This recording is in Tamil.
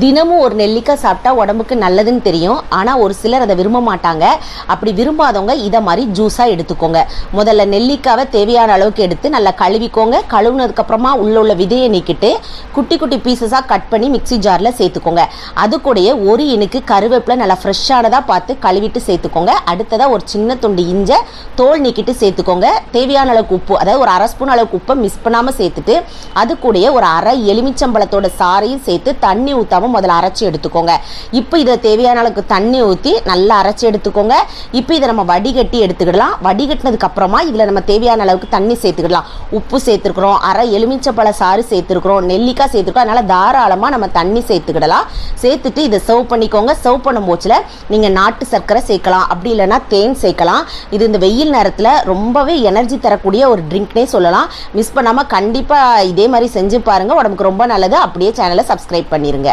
தினமும் ஒரு நெல்லிக்காய் சாப்பிட்டா உடம்புக்கு நல்லதுன்னு தெரியும். ஆனால் ஒரு சிலர் அதை விரும்ப மாட்டாங்க. அப்படி விரும்பாதவங்க இதை மாதிரி ஜூஸாக எடுத்துக்கோங்க. முதல்ல நெல்லிக்காவை தேவையான அளவுக்கு எடுத்து நல்லா கழுவிக்கோங்க. கழுவுனதுக்கப்புறமா உள்ள விதையை நீக்கிட்டு குட்டி குட்டி பீசஸாக கட் பண்ணி மிக்சி ஜாரில் சேர்த்துக்கோங்க. அது கூடயே ஒரு இனுக்கு கருவேப்பிலை நல்லா ஃப்ரெஷ்ஷானதாக பார்த்து கழுவிட்டு சேர்த்துக்கோங்க. அடுத்ததாக ஒரு சின்ன துண்டு இஞ்சை தோல் நீக்கிட்டு சேர்த்துக்கோங்க. தேவையான அளவுக்கு உப்பு, அதாவது ஒரு அரை ஸ்பூன் அளவுக்கு உப்பை மிஸ் பண்ணாமல் சேர்த்துட்டு அது கூடயே ஒரு அரை எலுமிச்சம்பழத்தோட சாறையும் சேர்த்து தண்ணி ஊற்றாம முதல்ல அரைச்சி எடுத்துக்கோங்க. இப்போ இதை தேவையான அளவுக்கு தண்ணி ஊற்றி நல்லா அரைச்சி எடுத்துக்கோங்க. இப்போ இதை நம்ம வடிகட்டி எடுத்துக்கிடலாம். வடிகட்டினதுக்கு அப்புறமா இதில் நம்ம தேவையான அளவுக்கு தண்ணி சேர்த்துக்கிடலாம். உப்பு சேர்த்துருக்குறோம், அரை எலுமிச்சப்பழ சாறு சேர்த்துருக்குறோம், நெல்லிக்காய் சேர்த்துருக்கோம். அதனால் தாராளமாக நம்ம தண்ணி சேர்த்துக்கிடலாம். சேர்த்துட்டு இதை சர்வ் பண்ணிக்கோங்க. சர்வ் பண்ணும் போச்சில் நீங்கள் நாட்டு சர்க்கரை சேர்க்கலாம், அப்படி இல்லைன்னா தேன் சேர்க்கலாம். இது இந்த வெயில் நேரத்தில் ரொம்பவே எனர்ஜி தரக்கூடிய ஒரு ட்ரிங்க்னே சொல்லலாம். மிஸ் பண்ணாமல் கண்டிப்பாக இதே மாதிரி செஞ்சு பாருங்கள். உடம்புக்கு ரொம்ப நல்லது. அப்படியே சேனலை சப்ஸ்கிரைப் பண்ணிடுங்க.